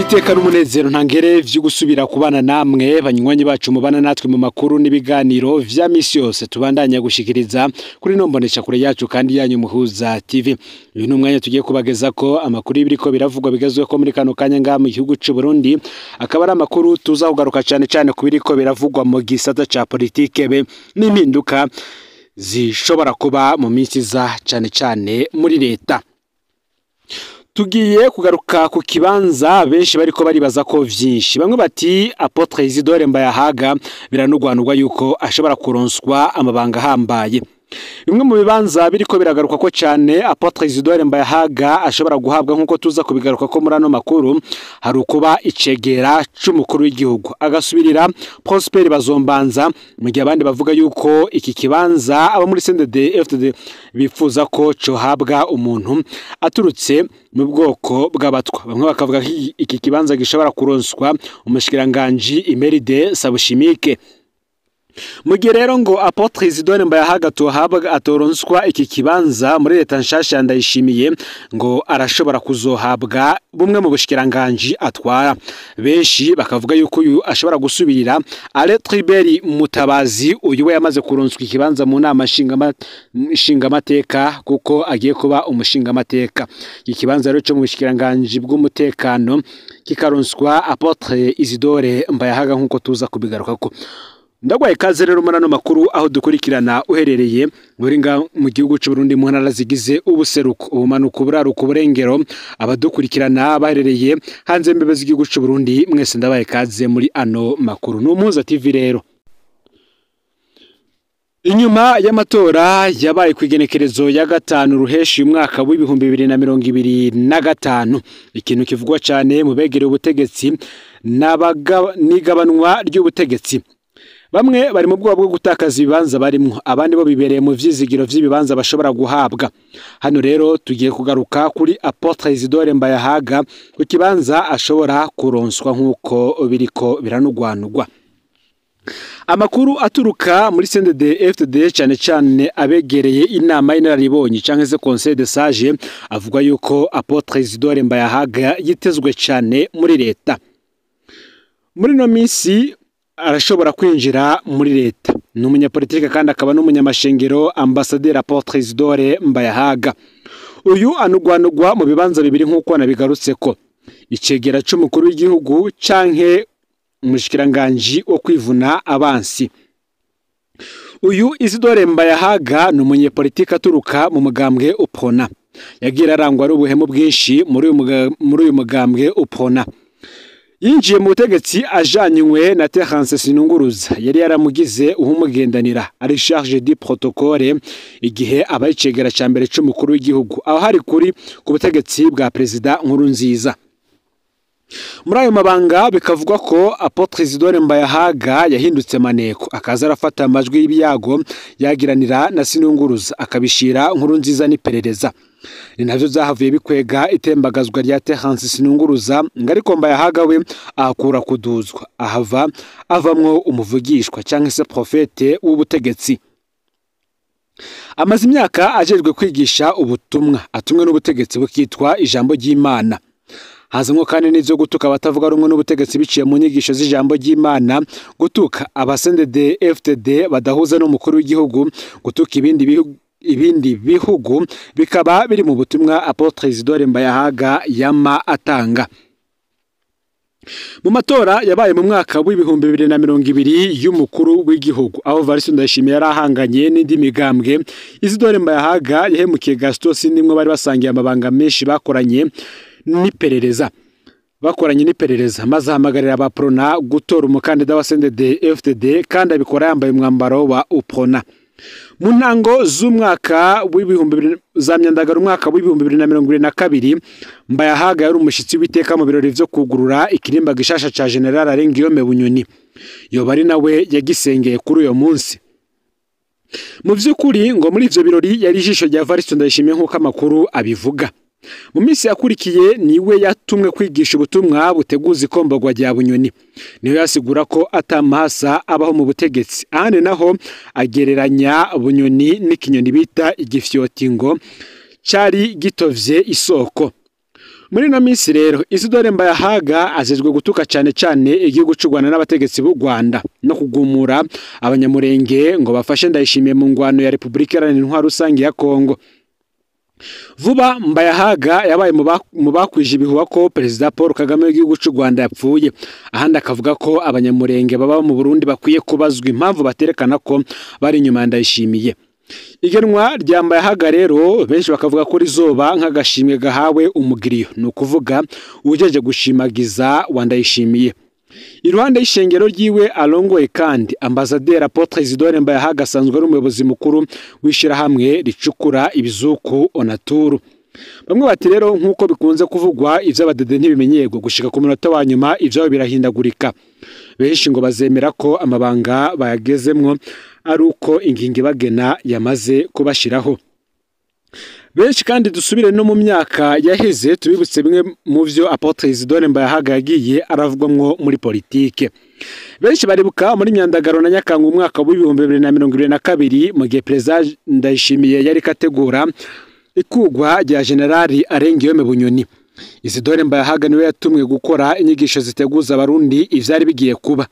iteka n'umunezero ntangere vyo gusubira kubana namwe banywanyi bacu mubana natwe mu makuru n'ibiganiro vya misi yose tubandanya gushikiriza kuri nombonesha kure yacu kandi yanyu muhuza TV. Uyu numwanya tugiye kubageza ko amakuru y'ibiriko biravugwa bigezwe ko muri kano kanya nga mu gihugu c'u Burundi, akaba ari amakuru tuza kugaruka cyane ku biriko biravugwa mu gisata ca politike be n'impinduka zishobora kuba mu minsi za cyane muri leta. Tugiye kugaruka ku kibanza benshi bariko baribaza ko vyinshi. Bamwe bati Apotre Isidore Mbayahaga biranugwanurwa yuko ashobora kuronswa amabanga hambaye. Bimwe mu bibanza biriko biragaruka ko cyane Apotre Isidore Mbayahaga ashobora guhabwa nkuko tuza kubigaruka ko muri ano makuru, hari ukuba icegera c'umukuru w'igihugu agasubirira Prosper Bazombanza, mu gihe abandi bavuga yuko iki kibanza aba muri CNDD-FDD bifuza ko cohabwa umuntu aturutse mu bwoko bw'abatwa. Bamwe bakavuga iki kibanza gishobora kuronswa umushikiranganji Emeride Sabushimike. Mugihe rero ngo Apotre Isidore Mbayahaga atoronswa iki kibanza muri leta nshasha Ndayishimiye, ngo arashobora kuzohabwa bumwe mu bushikiranganji atwara. Benshi bakavuga yuko uyu ashobora gusubirira Ale Tribert Mutabazi, uyu we yamaze kuronswa ikibanza mu nama nshingamateka kuko agiye kuba umushingamateka. Iki kibanza rero cyo mu bushikiranganji bw'umutekano kikaronswa Apotre Isidore Mbayahaga nkuko tuza kubigaruka ko. Ndagwaye kaze rero muri ano makuru aho dukurikirana uherereye mu gihugu c'u Burundi mu ntara zigize ubuseruko, ubumanuko, uburaruko, uburengero. Abadukurikirana baherereye hanze y'imbibe z'igihugu c'u Burundi, mwese ndabaye kaze muri ano makuru. N'umuhuza TV rero. Inyuma y'amatora yabaye kwigenekerezo ya 5 ruheshi umwaka w'ibihumbi 2025, ikintu kivugwa cyane mu begereye ubutegetsi n'igabanwa ry'ubutegetsi. Bamwe bari mu bwoba bwo gutakaza ibibanza barimwo, abandi bo bibereye mu vyizigiro vy'ibibanza bashobora guhabwa. Hano rero tugiye kugaruka kuri Apotre Isidore Mbayahaga ku kibanza ashobora kuronswa nkuko biriko biranugwanurwa. Amakuru aturuka muri CNDD-FDD cyane abegereye inama y'inararibonye canke se Conseil de Sage avuga yuko Apotre Isidore Mbayahaga yitezwe cyane muri leta. Muri no misi arashobora kwinjira muri leta. N'umunyapolitike kandi akaba n'umunyamashengero Ambassadeur Apotre Isidore Mbayahaga. Uyu anugwanugwa mu bibanza bibiri nkuko nabigarutse ko icegera c'umukuru w'igihugu canke umushikiranganji wo kwivuna abansi. Uyu Isidore Mbayahaga n'umunyapolitike aturuka mu mugambwe UPRONA. Yagira arangwa ari ubuhemu bwinshi muri uyu mugambwe UPRONA. Yinjiye mu butegetsi ajanywe na Terence Sinunguruza, yari yaramugize uhumugendanira ari charge du protocole igihe abayicegera ca mbere c'umukuru w'igihugu, aho hari kuri ku butegetsi bwa President Nkurunziza. Muri ayo mabanga bikavugwa ko Apotre Isidore Mbayahaga yahindutse maneko, akaza arafata amajwi y'ibyago yagiranira na Sinunguruza akabishira Nkurunziza n'iperereza. Ni navyo zahavuye bikwega itembagazwa rya Terence Sinunguruza, ngariko Mbayahaga we akura kuduzwa, avamwo umuvugishwa canke se profete w'ubutegetsi. Amaze imyaka ajejwe kwigisha ubutumwa, atumwe n'ubutegetsi bukitwa ijambo ry'Imana. Hazamwo kandi n'ivyo gutuka abatavuga rumwe n'ubutegetsi biciye mu nyigisho z'ijambo ry'Imana, gutuka CNDD-FDD badahuza n'umukuru w'igihugu, gutuka ibindi bihugu bikaba biri mu butumwa Apotre Isidore Mbayahaga yama atanga. Mu matora yabaye mu mwaka w'ibihumbi 2020 y'umukuru w'igihugu, aho Variston Ndayishimiye yarahanganye n'indi migambwe, Isidore Mbayahaga yahemukiye Gaston Sindimwe bari basangiye amabanga menshi bakoranye n'iperereza maze ahamagarira abaprona gutora umukandida wa CNDD-FDD kandi abikora yambaye umwambaro wa UPRONA. Mu ntango z'umwaka za myandagaro umwaka w'ibihumbi 2022, Mbayahaga yari umushitsi w'iteka mu birori vyo kugurura ikirimba gishasha ca General Arengiyome Bunyoni. Yoba ari nawe yagisengeye kuri uyo munsi. Mu vy'ukuri ngo muri ivyo birori yari ijisho rya Variston Ndayishimiye nkuko amakuru abivuga. Mu minsi yakurikiye niwe yatumwe kwigisha ubutumwa buteguza ikombagwa rya Bunyoni. Niwe yasigura ko atamahasa abaho mu butegetsi. Ahandi naho agereranya Bunyoni n'ikinyoni bita igifyotingo cari gitovye isoko. Muri no minsi rero Isidore Mbayahaga ajejwe gutuka cyane cyane igihugu cy'u Rwanda n'abategetsi b'u Rwanda no kugumura abanyamurenge ngo bafashe Ndayishimiye mu ngwano ya Repubulika Iharanira Intwaro Rusange ya Kongo. Vuba Mbayahaga yabaye mu bakwije ibihuha ko Perezida Paul Kagame w'igihugu cy'u Rwanda yapfuye, ahandi akavuga ko abanyamurenge baba mu Burundi bakwiye kubazwa impamvu baterekana ko bari inyuma ya Ndayishimiye. Igenwa rya Mbayahaga rero benshi bakavuga ko rizoba nk'agashimwe gahawe umugiriyo, ni ukuvuga ujeje gushimagiza wa Ndayishimiye. Iruhande y'ishengero ryiwe arongoye kandi Ambasaderi Apotre Isidore Mbayahaga asanzwe ari umuyobozi mukuru w'ishirahamwe ricukura ibizuku Onaturu. Bamwe bati rero nk'uko bikunze kuvugwa ivy'abadede ntibimenyerwa gushika ku munota wa nyuma ivyo birahindagurika. Benshi ngo bazemera ko amabanga bayagezemwo ari uko ingingo bagena yamaze kubashiraho. Benshi kandi dusubire no mu myaka yaheze tubibutse bimwe mu vyo Apotre Isidore Mbayahaga yagiye aravugwamwo muri politike. Benshi baribuka muri Myandagaro na Nyakanga umwaka wa 2022 mu gihe President Ndayishimiye yari kategura ikugwa rya Generali Arengiyome Bunyoni. Isidore Mbayahaga niwe yatumwe gukora inyigisho ziteguza abarundi ivyari bigiye kuba.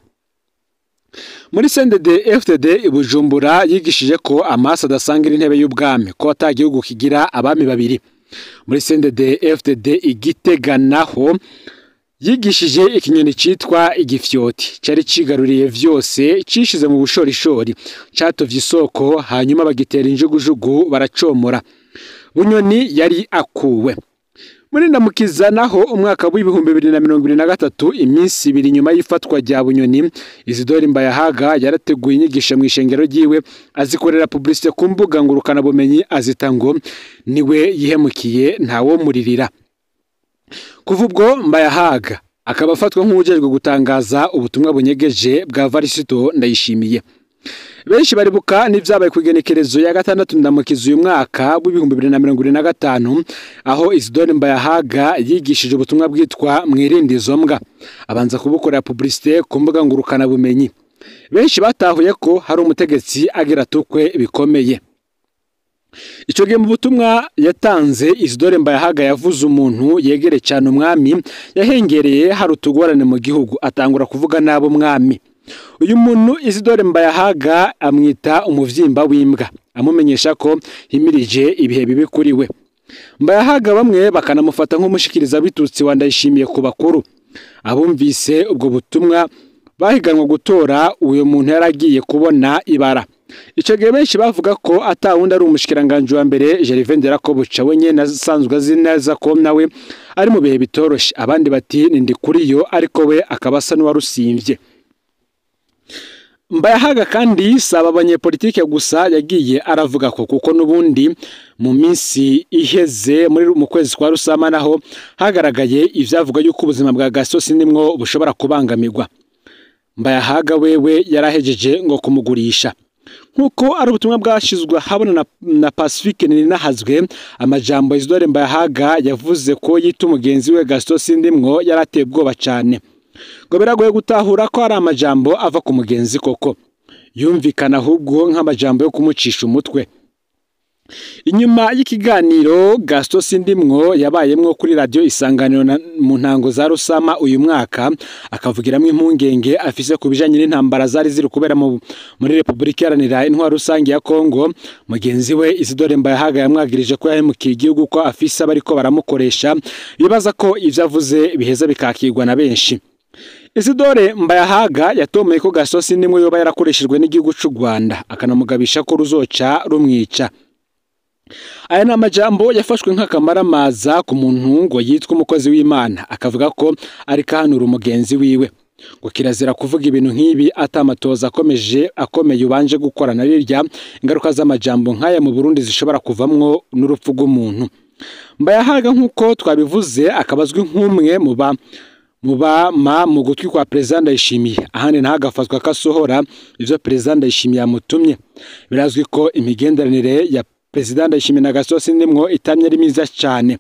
Muri CNDD FDD Ibujumbura yigishije ko amasa adasangira intebe y'ubwami ko atagihugu kigira abami babiri. Muri CNDD FDD Igitega naho yigishije ikinyoni citwa igifyoti cyari cigaruriye vyose cishize mu bushorishori catovye isoko hanyuma bagitera injugujugu baracomora. Bunyoni yari akuwe. Muri Ndamukiza naho umwaka wa 2023 iminsi ibiri nyuma y'ifatwa rya Bunyoni, Isidore Mbayahaga yarateguye inyigisho mu ishengero ryiwe azikorera publicité ku mbuga ngurukana bumenyi azita ngo niwe yihemukiye ntawo muririra. Kuva ubwo Mbayahaga akaba afatwa nk'ujejwe gutangaza ubutumwa bunyegeje bwa Varisito Ndayishimiye. Benshi baribuka n'ivyabaye ku igenekerezo ya 6 Ndamukiza uyu mwaka wa 2025 aho Isidore Mbayahaga yigishije ubutumwa bwitwa mwirinde izo mbwa, abanza kubukorera publicité ku mbuga ngurukana bumenyi. Benshi batahuye ko hari umutegetsi agira tukwe bikomeye. Ico gihe mu butumwa yatanze Isidore Mbayahaga yavuze umuntu yegere cyane umwami yahengereye hari utugorane mu gihugu atangura kuvuga nabo mwami. Uyu muntu Isidore Mbayahaga amwita umuvyimba w'imbwa, amumenyesha ko himirije ibihe bibi kuri we. Mbayahaga bamwe bakanamufata nk'umushikiriza bitutsi wa Ndayishimiye ku bakuru. Abumvise ubwo butumwa bahiganwa gutora uyu muntu yaragiye kubona ibara. Ico gihe benshi bavuga ko atawundi ari umushikiranganje wa mbere Gervais Nderakobuca wenye nasanzwe azi neza ko nawe ari mu bihe bitoroshe. Abandi bati ndi kuri yo ariko we akabasa n'uwarusimvye. Mbayahaga kandi saba abanyepolitike gusa yagiye aravuga ko kuko nubundi mu minsi iheze mu kwezi kwa Rusama naho hagaragaye ivyavuga yuko ubuzima bwa Gasosi nimwo bushobora kubangamirwa. Mbayahaga wewe yarahejeje ngo kumugurisha. Nkuko ari ubutumwa bwashizwe habona na Pacifique Ninahazwe, amajambo Isidore Mbayahaga yavuze ko yita umugenzi we Gasosi ndimwo yarateye ubwoba cyane. Ngo biragoye gutahura ko ari amajambo ava ku mugenzi koko, yumvikana ahubwo nk'amajambo yo kumucisha umutwe. Inyuma y'ikiganiro Gasosi ndimwo yabayemwo kuri radio Isanganiro mu ntango za Rusama uyu mwaka, akavugiramwe impungenge afise kubijanye n'intambara zari ziri kubera muri Repubulika Iharanira Intwaro Rusange ya Kongo. Mugenzi we Isidore Mbayahaga yamwagirije ko yahemukiye igihugu ko afise abariko baramukoresha, bibaza ko ivyo avuze biheza bikakirwa na benshi. Isidore Mbayahaga yatomeye ko Gasosi ndimwo yoba yarakoreshejwe n'igihugu cy'u Rwanda, akanamugabisha ko ruzoca rumwica. Aya ni amajambo yafashwe nk'akamaramaza ku muntu ngo yitwa umukozi w'Imana, akavuga ko ari kahanura umugenzi wiwe. Ngo kirazira kuvuga ibintu nk'ibi atamatoza akomeye ubanje gukorana rirya ingaruka z'amajambo nk'aya mu Burundi zishobora kuvamwo n'urupfu rw'umuntu. Mbayahaga nk'uko twabivuze akabazwi nk'umwe mu gutwi kwa President Ndayishimiye, ahandi ntagafatwa kasohora ivyo President Ndayishimiye yamutumye. Birazwi ko imigenderanire ya President Ndayishimiye na Gaston Sindimwo itamye ari myiza cyane.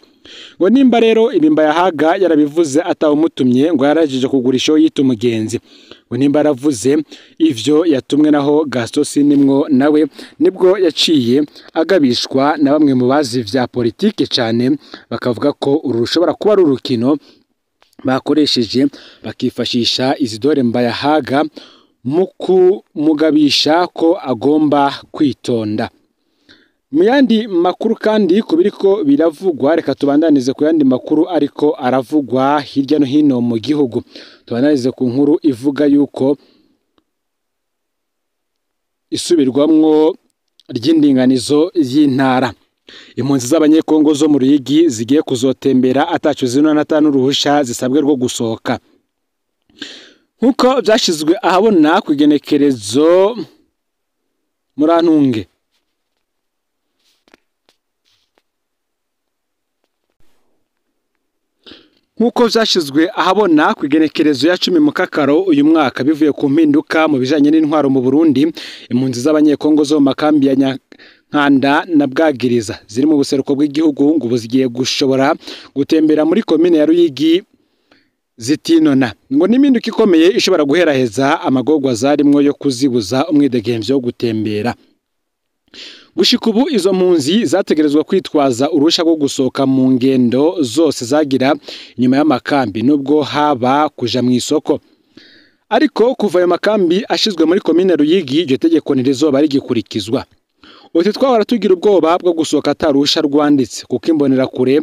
Ngo nimba rero ibimba yahaga yarabivuze atawumutumye ngo yarajije kugura isho yita umugenzi. Ngo nimba yaravuze ivyo yatumwe naho Gaston Sindimwo nawe nibwo yaciye agabishwa na bamwe mu bazi vya politike cyane bakavuga ko uru rushobora kuba ari urukino bakoresheje bakifashisha Isidore Mbayahaga mu kumugabisha ko agomba kwitonda. Mu yandi makuru kandi kubiriko biravugwa, reka tubandanize ku yandi makuru ariko aravugwa hirya no hino mu gihugu. Tubandanize ku nkuru ivuga yuko isubirwamwo ry'indinganizo y'intara. Impunzi z'abanyekongo zo mu Ruyigi zigiye kuzotembera atacu zino natanu ruhusha zisabwe rwo gusohoka. Nkuko byashizwe ahabona ku igenekerezo Murantunge. Nkuko vyashizwe ahabona ku igenekerezo ya 10 mu Kakaro uyu mwaka bivuye ku mpinduka mu bijanye n'intwaro mu Burundi, impunzi z'abanyekongo zo makambi ya Nyankanda na Bwagiriza ziri mu buseruko bw'igihugu ngo buzigiye gushobora gutembera muri komine ya Ruyigi zitinona. Ngo n'impinduka ikomeye ishobora guheraheza amagorwa zarimwo yo kuzibuza umwidegemvyo wo gutembera. Gushika ubu izo mpunzi zategerezwa kwitwaza urusha rwo gusohoka mu ngendo zose zagira inyuma y'amakambi nubwo haba kuja mu isoko. Ariko kuva ayo makambi ashizwe muri komine Ruyigi iryo tegeko ntirizoba rigikurikizwa. Uti twahora tugira ubwoba bwo gusohoka atarusha rwanditse kuko imbonera kure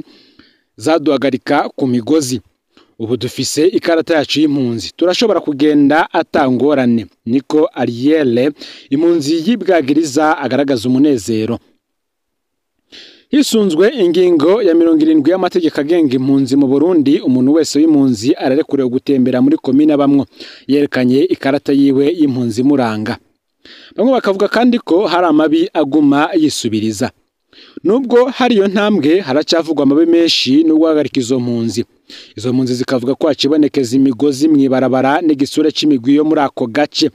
zaduhagarika ku migozi. Ubu dufise ikarata yacu y'impunzi turashobora kugenda atangorane, niko Ariel impunzi y'Ibwagiriza agaragaza umunezero. Hisunzwe ingingo ya 70 y'amategeko agenga impunzi mu Burundi, umuntu wese w'impunzi ararekuriwe gutembera muri komine bamwo yerekanye ikarata yiwe y'impunzi muranga. Bamwe bakavuga kandi ko hari amabi aguma yisubiriza. Nubwo hari yo ntambwe haracavugwa amabi menshi no guhagarika izo mpunzi. Izo mpunzi zikavuga ko hakibonekeza imigozi mwibarabara n'igisura c'imigwi yo muri ako gace.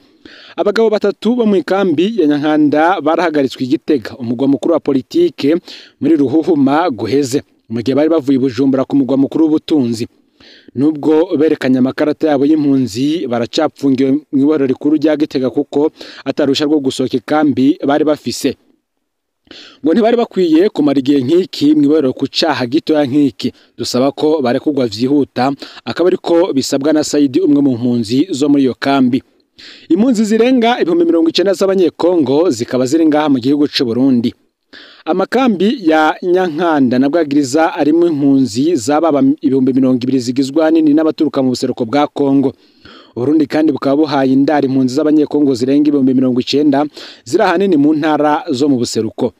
Abagabo batatu bo mu ikambi ya Nyankanda barahagaritswe Igitega, umugwa mukuru wa politike muri Ruhuhuma guheze, mu gihe bari bavuye Bujumbura ku mugwa mukuru w'ubutunzi. Nubwo berekanye amakarata yabo y'impunzi baracapfungiwe mu ibaro rikuru rya Gitega kuko atarusha rwo gusohoka ikambi bari bafise. Ngo ntibari bakwiye kumara igihe nk'iki mwibero ku caha gitoya nk'iki. Dusaba ko barekugwa vyihuta, akaba ariko bisabwa na Saidi umwe mu mpunzi zo muri iyo kambi. Impunzi zirenga 90 z'abanyekongo zikaba ziri ngaha mu gihugu c'u Burundi. Amakambi ya Nyankanda na Bwagiriza arimo impunzi z'ababa 200 zigizwe nini n'abaturuka mu buseruko bwa Kongo. Burundi kandi bukaba buhaye indari impunzi z'abanyekongo zirenga 90 ziri ahanini mu ntara zo mu buseruko.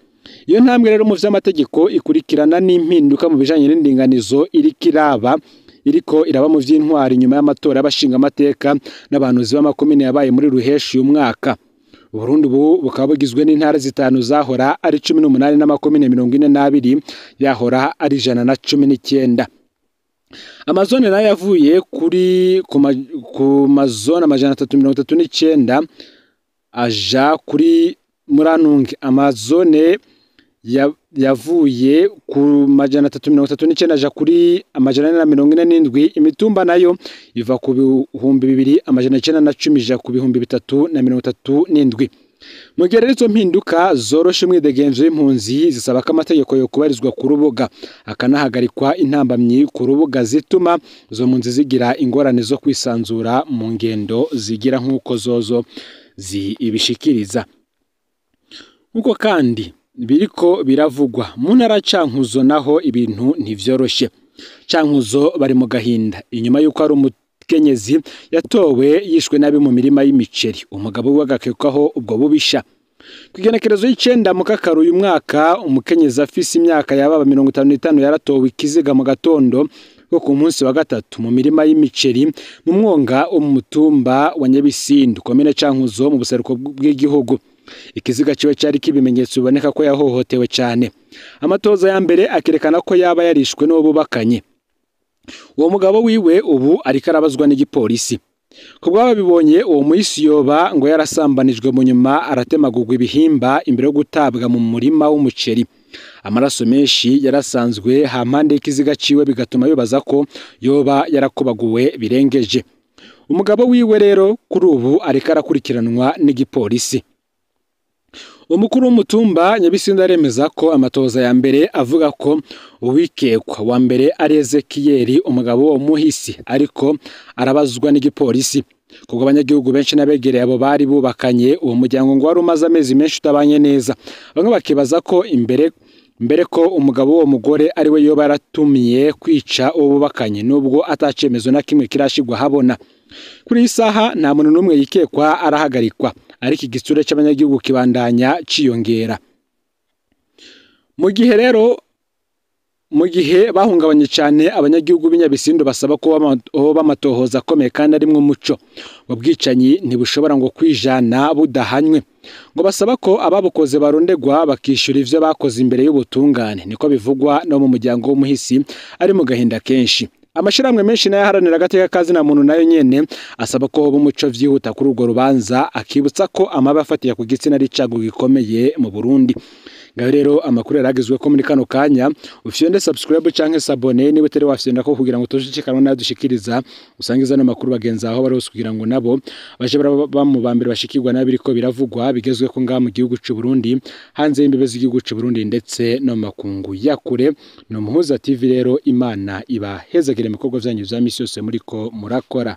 Iyo ntambwe rero mu vy'amategeko ikurikirana n'impinduka mu bijanye n'indinganizo iriko iraba mu vy'intwari nyuma y'amatora y'abashinga amateka n'abantu b'amakomine yabaye muri Ruheshi uyu mwaka. Burundi bukaba bugizwe n'intara zitanu zahora ari 18 n'amakomine 42 yahora ari 119. Amazone nayo yavuye ku mazone 339 aja kuri Murantunge. Amazone yavuye ku 339 aja kuri 447. Imitumba nayo iva ku 2910 ija ku 3337. Mu gihe rero izo mpinduka zoroshe umwidegemvyo w'impunzi zisaba ko amategeko yo kubarizwa ku rubuga akanahagarikwa intambamyi ku rubuga zituma izo mpunzi zigira ingorane zo kwisanzura mu ngendo zigira nk'uko zozo zibishikiriza. Nkuko kandi biriko biravugwa mu ntara Cankuzo naho ibintu ntivyoroshe. Cankuzo bari mu gahinda inyuma yuko ari umukenyezi yatowe yishwe nabi mu mirima y'imiceri, umugabo we agakekwaho ubwo bubisha. Kwigenekerezo y'icenda mu Kakaro uyu mwaka, umukenyezi afise imyaka yababa 55 yaratowe ikiziga mu gatondo ko ku munsi wa gatatu mu mirima y'imiceri mu mwonga wo mu mutumba wa Nyabisindu komine Cankuzo mu buseruko bw'igihugu. Ikiziga ciwe cyari kibimenyetso biboneka ko yahohotewe cyane. Amatoza ya mbere akerekana ko yaba yarishwe no bubakanye. Uwo mugabo wiwe ubu ariko arabazwa n'igipolisi. kubwo babibonye uwo muhisi yoba ngo yarasambanijwe mu nyuma aratemagurwa ibihimba imbere yo gutabwa mu murima w'umuceri. Amaraso menshi yarasanzwe hampande y'ikiziga ciwe bigatuma yobaza ko yoba yarakubaguwe birengeje. Umugabo wiwe rero kuri ubu ariko arakurikiranwa n'igipolisi. Umukuru w'umutumba Nyabisindu aremeza ko amatoza ya mbere avuga ko uwikekwa wa mbere ari Ezekiyeli umugabo wo muhisi ariko arabazwa n'igipolisi. Kuko abanyagihugu benshi nabegereye abo bari bubakanye uwo muryango ngo wari umaze amezi menshi utabanye neza. Bamwe bakibaza ko mbere ko umugabo wo mugore ari we yoba yaratumiye kwica uwo bubakanye nubwo atacemezo na kimwe kirashigwa habona. Kuri iyi saha nta muntu n'umwe yikekwa arahagarikwa ariko igisure cy'abanyagihugu kibandanya ciyongera. Mu gihe bahungabanye cyane abanyagihugu b'Inyabisindu basaba ko bamatohoza akomeye kandi arimwe umuco. Ubwicanyi ntibushobora ngo kwijana budahanywe. Ngo basaba ko ababukoze barondegwa bakishyura ivyo bakoze imbere y'ubutungane. Niko bivugwa no mu muryango w'umuhisi ari mu gahinda kenshi. Amashiramwe menshi nayo haranira agateka kazi na muntu nayo nyene asaba ko umuco vyihuta kuri urwo rubanza akibutsa ko amabi afatiye ku gitsina ari icago gikomeye mu Burundi. Ngaho rero amakuru yaragizwe ko muri kano kanya ufyonde subscribe canke s'abone niba utari wafyonda ko kugira ngo tujikikanwe nadushikiriza usangiza no makuru bagenza aho bari kugira ngo nabo baje bamubambira bashikirwa nabiriko biravugwa bigezwe ko nga mu gihugu cy'u Burundi hanze y'imbibe z'igihugu cy'u Burundi ndetse no makungu yakure. No Muhuza TV rero Imana ibahezagire ibikorwa byanyu bya misi yose muriko murakora.